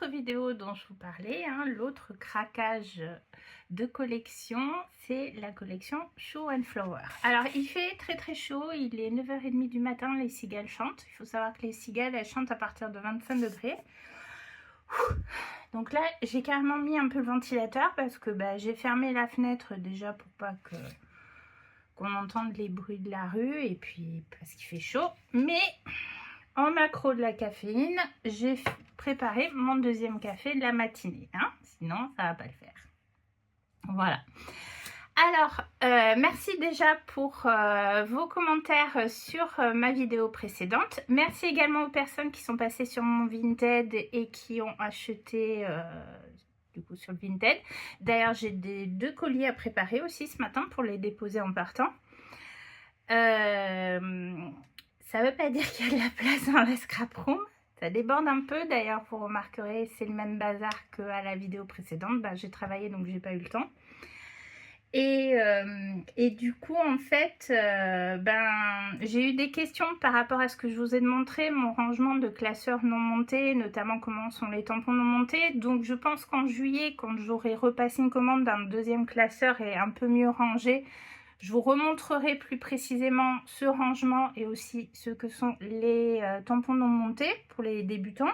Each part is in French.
l'autre vidéo dont je vous parlais, hein, l'autre craquage de collection, c'est la collection Shoe and Flower. Alors il fait très très chaud, il est 9h30 du matin, les cigales chantent. Il faut savoir que les cigales elles chantent à partir de 25 degrés. Donc là j'ai carrément mis un peu le ventilateur parce que j'ai fermé la fenêtre déjà pour pas qu'on entende les bruits de la rue et puis parce qu'il fait chaud. Mais en macro de la caféine, j'ai préparé mon deuxième café de la matinée, hein, sinon ça va pas le faire. Voilà. Alors, merci déjà pour vos commentaires sur ma vidéo précédente. Merci également aux personnes qui sont passées sur mon Vinted et qui ont acheté du coup sur le Vinted. D'ailleurs, j'ai deux colis à préparer aussi ce matin pour les déposer en partant. Ça veut pas dire qu'il y a de la place dans la scrap room. Ça déborde un peu. D'ailleurs, vous remarquerez, c'est le même bazar qu'à la vidéo précédente. J'ai travaillé, donc j'ai pas eu le temps. Et du coup, en fait, j'ai eu des questions par rapport à ce que je vous ai montré, mon rangement de classeurs non montés, notamment comment sont les tampons non montés. Donc, je pense qu'en juillet, quand j'aurai repassé une commande d'un deuxième classeur et un peu mieux rangé, je vous remontrerai plus précisément ce rangement et aussi ce que sont les tampons non montés pour les débutants.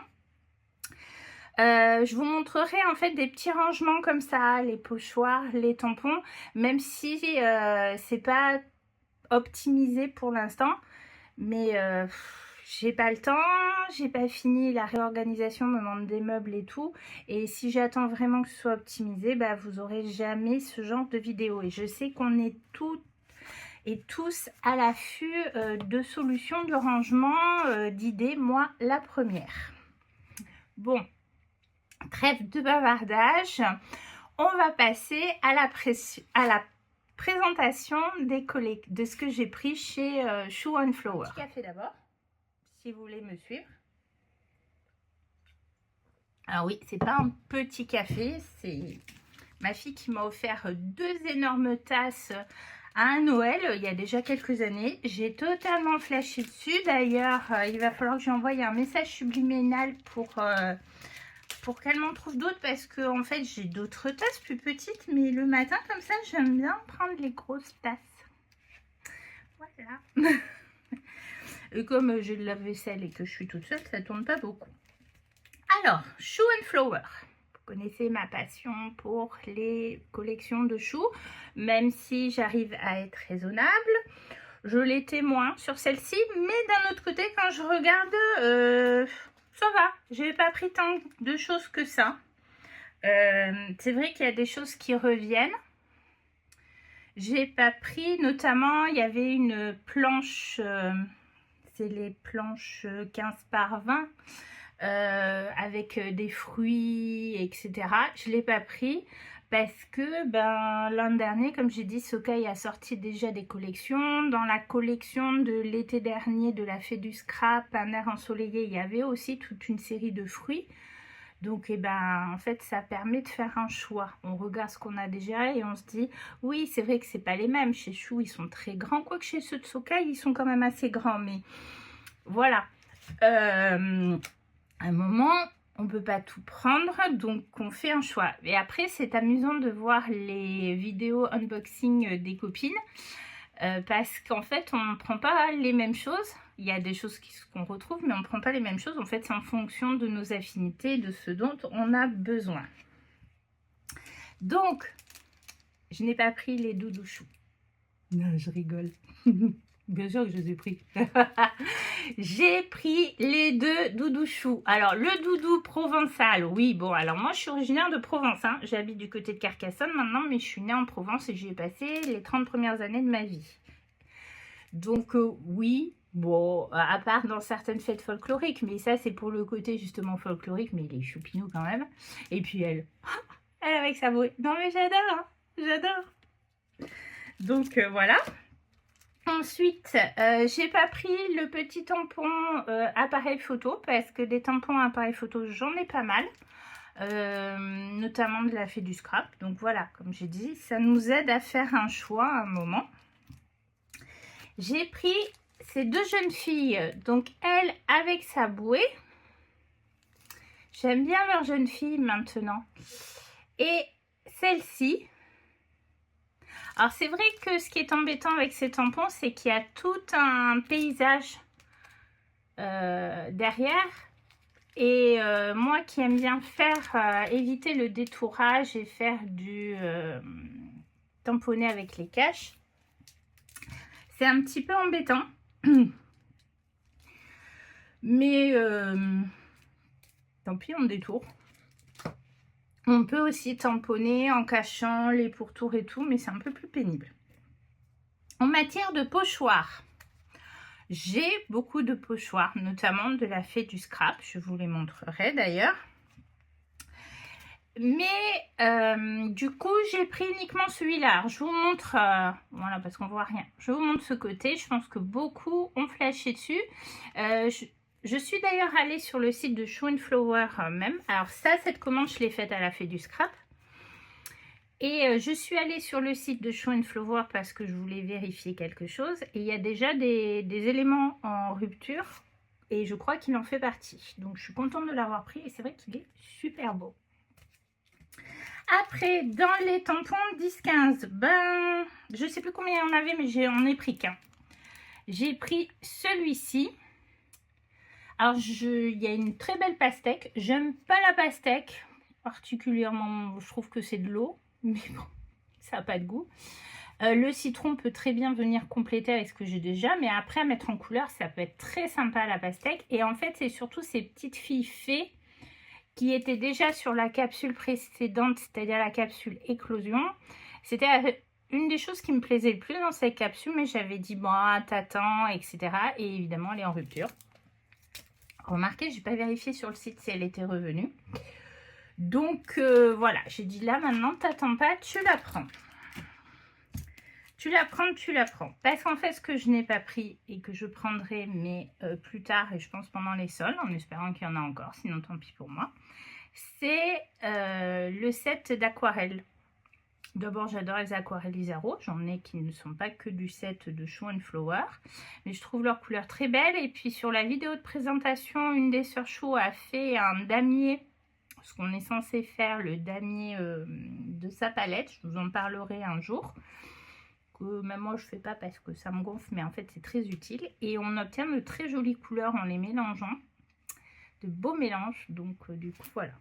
Je vous montrerai en fait des petits rangements comme ça, les pochoirs, les tampons, même si c'est pas optimisé pour l'instant. Mais j'ai pas le temps, j'ai pas fini la réorganisation, me demande des meubles et tout. Et si j'attends vraiment que ce soit optimisé, vous aurez jamais ce genre de vidéo. Et je sais qu'on est toutes et tous à l'affût de solutions de rangement, d'idées, moi la première. Bon, trêve de bavardage, on va passer à la présentation de ce que j'ai pris chez Shoe and Flower. Café d'abord, si vous voulez me suivre. Alors oui, c'est pas un petit café, c'est ma fille qui m'a offert deux énormes tasses à un Noël il y a déjà quelques années. J'ai totalement flashé dessus. D'ailleurs, il va falloir que j'envoie un message subliminal pour qu'elle m'en trouve d'autres parce que en fait j'ai d'autres tasses plus petites, mais le matin comme ça j'aime bien prendre les grosses tasses. Voilà. Et comme j'ai de la vaisselle et que je suis toute seule, ça tourne pas beaucoup. Alors, Shoe and Flower. Vous connaissez ma passion pour les collections de choux, même si j'arrive à être raisonnable. Je l'étais moins sur celle-ci, mais d'un autre côté, quand je regarde, ça va. J'ai pas pris tant de choses que ça. C'est vrai qu'il y a des choses qui reviennent. J'ai pas pris, notamment, il y avait une planche, c'est les planches 15 par 20. Avec des fruits, etc. Je ne l'ai pas pris parce que l'an dernier, comme j'ai dit, Sokei a sorti déjà des collections. Dans la collection de l'été dernier de la Fée du Scrap, un air ensoleillé, il y avait aussi toute une série de fruits. Donc, en fait, ça permet de faire un choix. On regarde ce qu'on a déjà et on se dit, oui, c'est vrai que c'est pas les mêmes. Chez Chou, ils sont très grands. Quoique chez ceux de Sokei, ils sont quand même assez grands. Mais voilà. À un moment, on ne peut pas tout prendre, donc on fait un choix. Et après, c'est amusant de voir les vidéos unboxing des copines, parce qu'en fait, on ne prend pas les mêmes choses. Il y a des choses qu'on retrouve, mais on ne prend pas les mêmes choses. En fait, c'est en fonction de nos affinités, de ce dont on a besoin. Donc, je n'ai pas pris les doudous choux. Non, je rigole. Bien sûr que je les ai pris. J'ai pris les deux doudous choux. Alors, le doudou provençal, oui, bon, alors moi, je suis originaire de Provence. Hein. J'habite du côté de Carcassonne maintenant, mais je suis née en Provence et j'y ai passé les 30 premières années de ma vie. Donc, oui, bon, à part dans certaines fêtes folkloriques, mais ça, c'est pour le côté justement folklorique, mais il est choupinou quand même. Et puis, elle avec sa voix. Non, mais j'adore, hein, j'adore. Donc, voilà. Ensuite, j'ai pas pris le petit tampon appareil photo parce que des tampons appareil photo, j'en ai pas mal, notamment de la Fée du Scrap. Donc voilà, comme j'ai dit, ça nous aide à faire un choix à un moment. J'ai pris ces deux jeunes filles, donc elle avec sa bouée. J'aime bien leur jeune fille maintenant. Et celle-ci. Alors c'est vrai que ce qui est embêtant avec ces tampons, c'est qu'il y a tout un paysage derrière. Et moi qui aime bien faire, éviter le détourage et faire du tamponner avec les caches, c'est un petit peu embêtant. Mais tant pis, on détourne. On peut aussi tamponner en cachant les pourtours et tout, mais c'est un peu plus pénible. En matière de pochoirs, j'ai beaucoup de pochoirs, notamment de la Fée du Scrap. Je vous les montrerai d'ailleurs. Mais du coup, j'ai pris uniquement celui-là. Je vous montre, voilà, parce qu'on voit rien. Je vous montre ce côté. Je pense que beaucoup ont flashé dessus. Je suis d'ailleurs allée sur le site de Shoe & Flower même. Alors ça, cette commande, je l'ai faite à la Fée du Scrap. Et je suis allée sur le site de Shoe & Flower parce que je voulais vérifier quelque chose. Et il y a déjà des éléments en rupture. Et je crois qu'il en fait partie. Donc je suis contente de l'avoir pris. Et c'est vrai qu'il est super beau. Après, dans les tampons 10-15, ben, je ne sais plus combien il y en avait, mais j'en ai pris qu'un. J'ai pris celui-ci. Alors, il y a une très belle pastèque. J'aime pas la pastèque particulièrement. Je trouve que c'est de l'eau, mais bon, ça n'a pas de goût. Le citron peut très bien venir compléter avec ce que j'ai déjà, mais après, à mettre en couleur, ça peut être très sympa la pastèque. Et en fait, c'est surtout ces petites filles fées qui étaient déjà sur la capsule précédente, c'est-à-dire la capsule éclosion. C'était une des choses qui me plaisait le plus dans cette capsule, mais j'avais dit, bon, t'attends, etc. Et évidemment, elle est en rupture. Remarquez, je n'ai pas vérifié sur le site si elle était revenue. Donc, voilà, j'ai dit là, maintenant, t'attends pas, tu la prends. Tu la prends, tu la prends. Parce qu'en fait, ce que je n'ai pas pris et que je prendrai, mais plus tard, et je pense pendant les soldes, en espérant qu'il y en a encore, sinon tant pis pour moi, c'est le set d'aquarelle. D'abord, j'adore les aquarelles Isaro. J'en ai qui ne sont pas que du set de Shoe & Flower. Mais je trouve leur couleur très belle. Et puis, sur la vidéo de présentation, une des sœurs Shoe a fait un damier. Parce qu'on est censé faire le damier de sa palette. Je vous en parlerai un jour. Que même moi, je ne fais pas parce que ça me gonfle. Mais en fait, c'est très utile. Et on obtient de très jolies couleurs en les mélangeant. De beaux mélanges. Donc, du coup, voilà.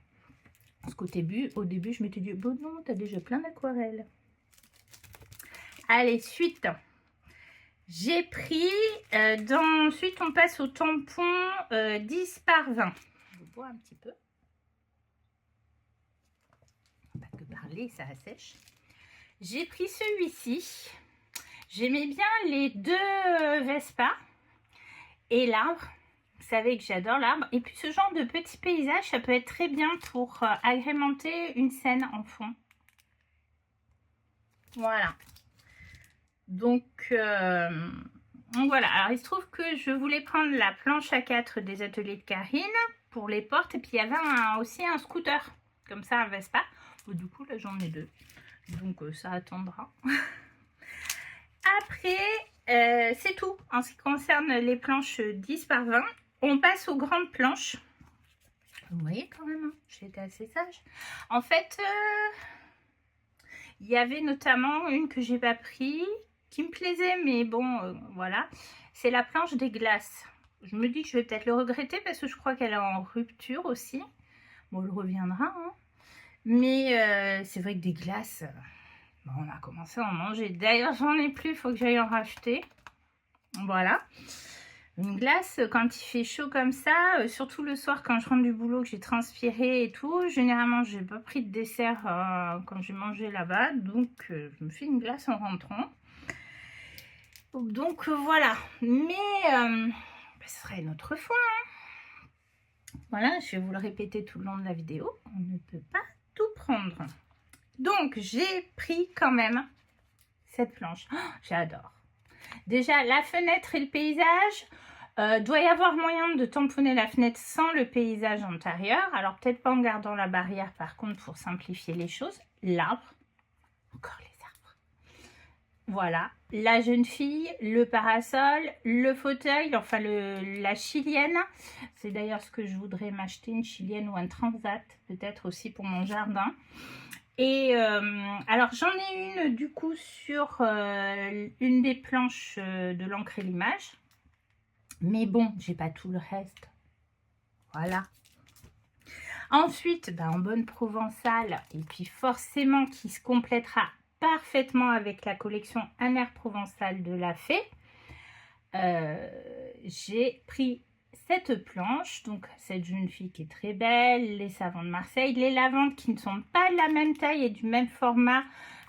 Parce qu'au début, je m'étais dit, bon non, t'as déjà plein d'aquarelles. Allez, suite. J'ai pris, ensuite on passe au tampon 10 par 20. Je bois un petit peu. Pas que parler, ça assèche. J'ai pris celui-ci. J'aimais bien les deux Vespa et l'arbre. Vous savez que j'adore l'arbre. Et puis ce genre de petit paysage, ça peut être très bien pour agrémenter une scène en fond. Voilà. Donc voilà. Alors il se trouve que je voulais prendre la planche A4 des ateliers de Karine pour les portes. Et puis il y avait aussi un scooter. Comme ça, un Vespa. Bon, du coup, là j'en ai deux. Donc ça attendra. Après, c'est tout. En ce qui concerne les planches 10 par 20. On passe aux grandes planches. Vous voyez quand même, hein, j'ai été assez sage. En fait, il y avait notamment une que j'ai pas pris, qui me plaisait, mais bon, voilà. C'est la planche des glaces. Je me dis que je vais peut-être le regretter parce que je crois qu'elle est en rupture aussi. Bon, elle reviendra, hein. Mais c'est vrai que des glaces, bon, on a commencé à en manger. D'ailleurs, j'en ai plus, il faut que j'aille en racheter. Voilà. Une glace, quand il fait chaud comme ça, surtout le soir quand je rentre du boulot, que j'ai transpiré et tout, généralement, j'ai pas pris de dessert quand j'ai mangé là-bas. Donc, je me fais une glace en rentrant. Donc, voilà. Mais, ce sera une autre fois. Hein. Voilà, je vais vous le répéter tout le long de la vidéo. On ne peut pas tout prendre. Donc, j'ai pris quand même cette planche. Oh, j'adore. Déjà, la fenêtre et le paysage, doit y avoir moyen de tamponner la fenêtre sans le paysage intérieur. Alors, peut-être pas en gardant la barrière, par contre, pour simplifier les choses. L'arbre, encore les arbres. voilà, la jeune fille, le parasol, le fauteuil, enfin la chilienne. C'est d'ailleurs ce que je voudrais m'acheter, une chilienne ou un transat, peut-être aussi pour mon jardin. Et alors j'en ai une du coup sur une des planches de l'encre et l'image. Mais bon, j'ai pas tout le reste. Voilà. Ensuite, en bonne provençale, et puis forcément qui se complétera parfaitement avec la collection Un air provençal de la Fée, j'ai pris cette planche, donc cette jeune fille qui est très belle, les savons de Marseille, les lavandes qui ne sont pas de la même taille et du même format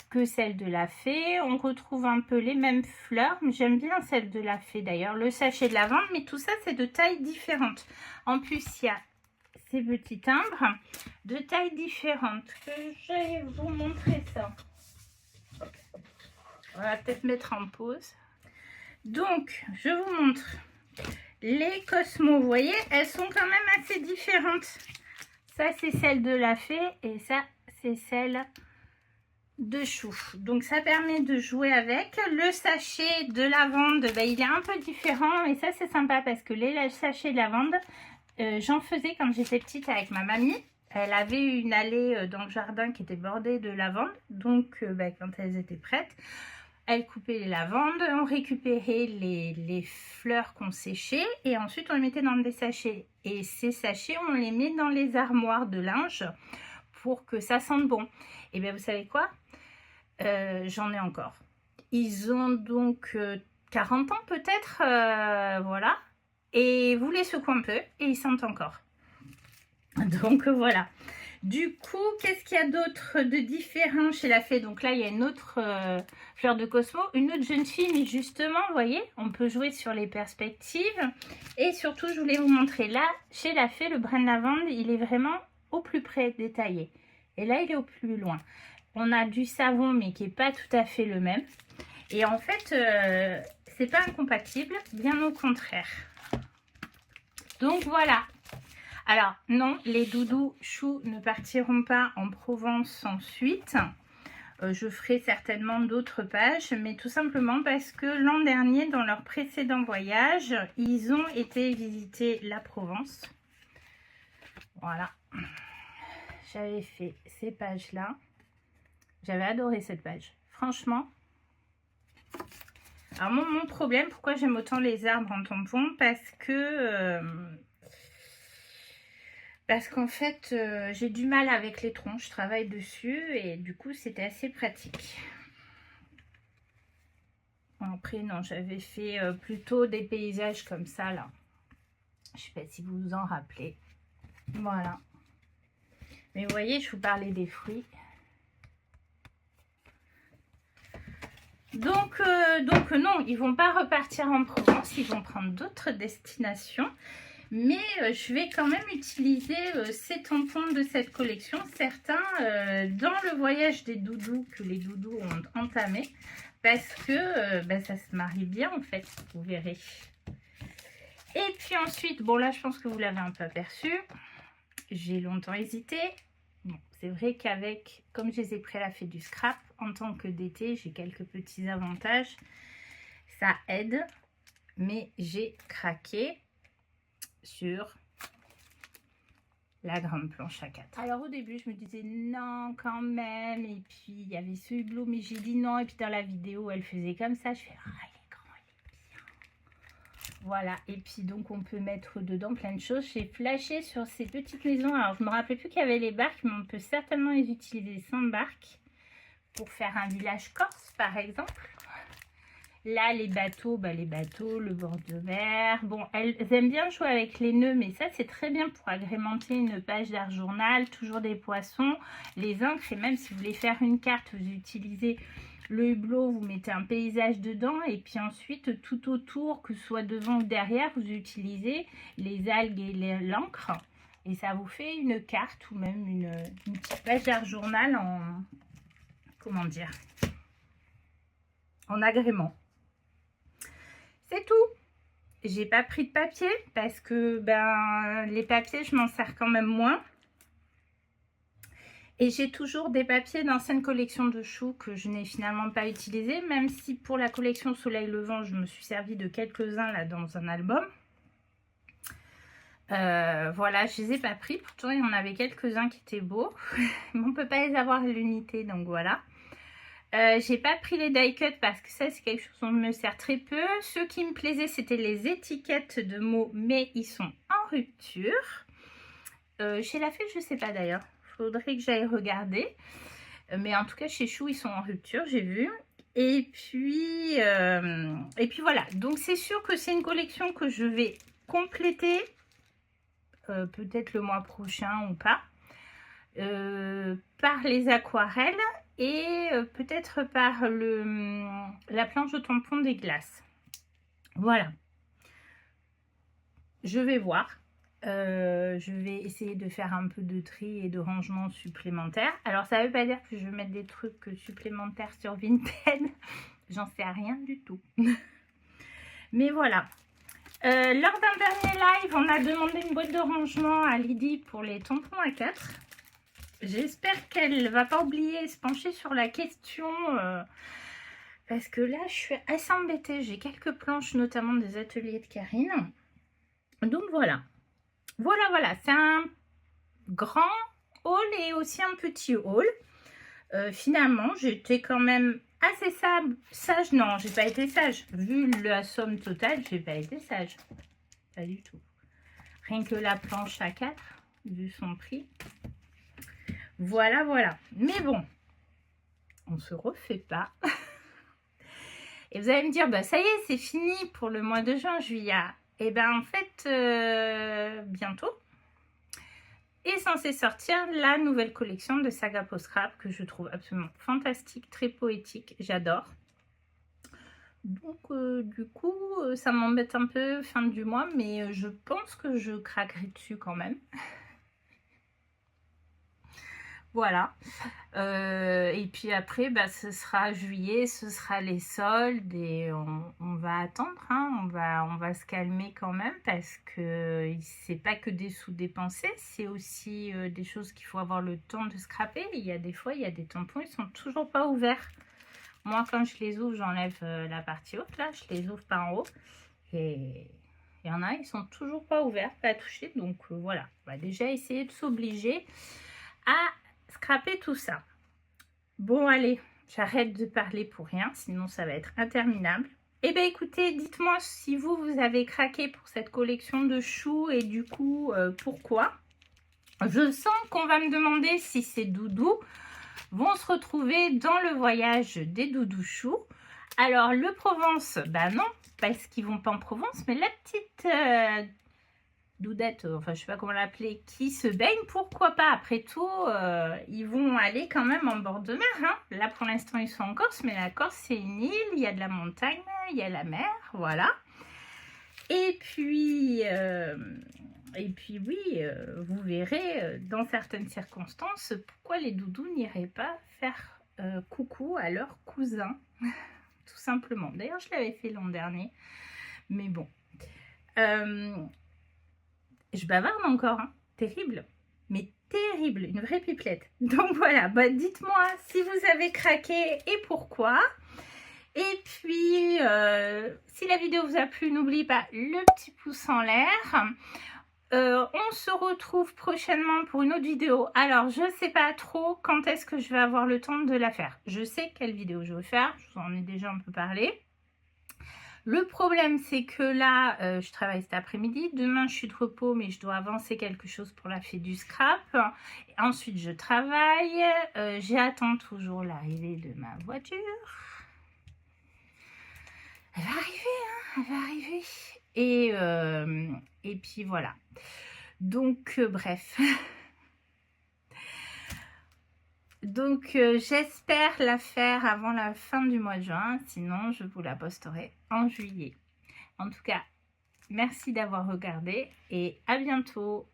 que celle de la Fée. On retrouve un peu les mêmes fleurs, mais j'aime bien celle de la Fée d'ailleurs, le sachet de lavande, mais tout ça c'est de tailles différentes. En plus, il y a ces petits timbres de tailles différentes. Je vais vous montrer ça. On va peut-être mettre en pause. Donc, je vous montre les Cosmo. Vous voyez, elles sont quand même assez différentes. Ça, c'est celle de la Fée et ça, c'est celle de Chou. Donc, ça permet de jouer avec. Le sachet de lavande, il est un peu différent et ça, c'est sympa parce que les sachets de lavande, j'en faisais quand j'étais petite avec ma mamie. Elle avait une allée dans le jardin qui était bordée de lavande. Donc, quand elles étaient prêtes, elle coupait les lavandes, on récupérait les fleurs qu'on séchait et ensuite on les mettait dans des sachets. Et ces sachets, on les met dans les armoires de linge pour que ça sente bon. Et bien vous savez quoi, j'en ai encore. Ils ont donc 40 ans peut-être, voilà. Et vous les secouez un peu et ils sentent encore. Donc voilà. Du coup, qu'est-ce qu'il y a d'autre de différent chez la Fée? Donc là, il y a une autre fleur de Cosmo, une autre jeune fille, mais justement, vous voyez, on peut jouer sur les perspectives. Et surtout, je voulais vous montrer là, chez la Fée, le brin de lavande, il est vraiment au plus près détaillé. Et là, il est au plus loin. On a du savon, mais qui n'est pas tout à fait le même. Et en fait, c'est pas incompatible, bien au contraire. Donc voilà. Alors non, les doudous choux ne partiront pas en Provence ensuite. Je ferai certainement d'autres pages, mais tout simplement parce que l'an dernier, dans leur précédent voyage, ils ont été visiter la Provence. Voilà. J'avais fait ces pages-là. J'avais adoré cette page. Franchement. Alors mon problème, pourquoi j'aime autant les arbres en tampon, parce qu'en fait, j'ai du mal avec les troncs, je travaille dessus et du coup, c'était assez pratique. Après, non, j'avais fait plutôt des paysages comme ça, là. Je sais pas si vous vous en rappelez. Voilà. Mais vous voyez, je vous parlais des fruits. Donc non, ils vont pas repartir en Provence, ils vont prendre d'autres destinations. Mais je vais quand même utiliser ces tampons de cette collection, certains dans le voyage des doudous que les doudous ont entamé, parce que ça se marie bien en fait, vous verrez. Et puis ensuite, bon là je pense que vous l'avez un peu aperçu, j'ai longtemps hésité. Bon, c'est vrai qu'avec, comme je les ai pris à la Fée du Scrap, en tant que d'été, j'ai quelques petits avantages, ça aide, mais j'ai craqué sur la grande planche à 4. Alors au début je me disais non quand même, et puis il y avait ce hublot, mais j'ai dit non, et puis dans la vidéo elle faisait comme ça, je fais ah il est grand, il est bien. Voilà, et puis donc on peut mettre dedans plein de choses. J'ai flashé sur ces petites maisons, alors je me rappelais plus qu'il y avait les barques, mais on peut certainement les utiliser sans barque pour faire un village corse par exemple. Là, les bateaux, le bord de mer. Bon, elles aiment bien jouer avec les nœuds, mais ça, c'est très bien pour agrémenter une page d'art journal. Toujours des poissons, les encres. Et même si vous voulez faire une carte, vous utilisez le hublot, vous mettez un paysage dedans. Et puis ensuite, tout autour, que ce soit devant ou derrière, vous utilisez les algues et l'encre. Et ça vous fait une carte ou même une petite page d'art journal en... comment dire, en agrément. C'est tout. J'ai pas pris de papier parce que les papiers je m'en sers quand même moins. Et j'ai toujours des papiers d'anciennes collections de choux que je n'ai finalement pas utilisés, même si pour la collection Soleil Levant, je me suis servi de quelques-uns là dans un album. Voilà, je les ai pas pris, pourtant il y en avait quelques-uns qui étaient beaux, mais on peut pas les avoir à l'unité, donc voilà. J'ai pas pris les die cut parce que ça c'est quelque chose dont je me sers très peu. Ceux qui me plaisaient c'était les étiquettes de mots, mais ils sont en rupture. Chez La Fée je sais pas d'ailleurs, faudrait que j'aille regarder, mais en tout cas chez Chou ils sont en rupture, j'ai vu. Et puis voilà, donc c'est sûr que c'est une collection que je vais compléter, peut-être le mois prochain ou pas, par les aquarelles et peut-être par la planche de tampon des glaces. Voilà, je vais voir. Je vais essayer de faire un peu de tri et de rangement supplémentaire. Alors ça veut pas dire que je vais mettre des trucs supplémentaires sur Vinted, j'en sais rien du tout. Mais voilà. Lors d'un dernier live, on a demandé une boîte de rangement à Lydie pour les tampons A4. J'espère qu'elle ne va pas oublier de se pencher sur la question, parce que là, je suis assez embêtée. J'ai quelques planches, notamment des ateliers de Karine. Donc voilà. Voilà. C'est un grand haul et aussi un petit haul. Finalement, j'étais quand même assez sage. Non, j'ai pas été sage. Vu la somme totale, j'ai pas été sage. Pas du tout. Rien que la planche A4, vu son prix. Voilà. Mais bon, on se refait pas. Et vous allez me dire, bah ça y est, c'est fini pour le mois de juin, juillet. Et ben en fait, bientôt est censée sortir la nouvelle collection de Saga Post Scrap que je trouve absolument fantastique, très poétique, j'adore. Donc du coup, ça m'embête un peu fin du mois, mais je pense que je craquerai dessus quand même. Voilà. Et puis après, bah, ce sera juillet, ce sera les soldes et on va attendre, hein, on va se calmer quand même parce que c'est pas que des sous dépensés, c'est aussi des choses qu'il faut avoir le temps de scraper. Il y a des fois, il y a des tampons, ils sont toujours pas ouverts. Moi, quand je les ouvre, j'enlève la partie haute, là, je les ouvre par en haut et il y en a, ils sont toujours pas ouverts, pas touchés. Donc voilà, on va déjà essayer de s'obliger à scraper tout ça. Bon allez, j'arrête de parler pour rien, sinon ça va être interminable. Eh bien écoutez, dites-moi si vous avez craqué pour cette collection de choux et du coup pourquoi. Je sens qu'on va me demander si ces doudous vont se retrouver dans le voyage des doudous choux. Alors le Provence, bah non, parce qu'ils vont pas en Provence, mais la petite doudette, enfin je sais pas comment l'appeler, qui se baigne, pourquoi pas. Après tout, ils vont aller quand même en bord de mer, hein. Là pour l'instant ils sont en Corse, mais la Corse c'est une île, il y a de la montagne, il y a la mer, voilà. Et puis oui, vous verrez dans certaines circonstances pourquoi les doudous n'iraient pas faire coucou à leurs cousins, tout simplement. D'ailleurs je l'avais fait l'an dernier, mais bon. Je bavarde encore, hein. Terrible, mais terrible, une vraie pipelette. Donc voilà, bah dites-moi si vous avez craqué et pourquoi. Et puis, si la vidéo vous a plu, n'oubliez pas le petit pouce en l'air. On se retrouve prochainement pour une autre vidéo. Alors, je ne sais pas trop quand est-ce que je vais avoir le temps de la faire. Je sais quelle vidéo je vais faire, je vous en ai déjà un peu parlé. Le problème, c'est que là, je travaille cet après-midi. Demain, je suis de repos, mais je dois avancer quelque chose pour la fée du scrap. Et ensuite, je travaille. J'attends toujours l'arrivée de ma voiture. Elle va arriver, hein, elle va arriver. Et puis, voilà. Donc, bref. Donc, j'espère la faire avant la fin du mois de juin. Sinon, je vous la posterai en juillet. En tout cas, merci d'avoir regardé et à bientôt.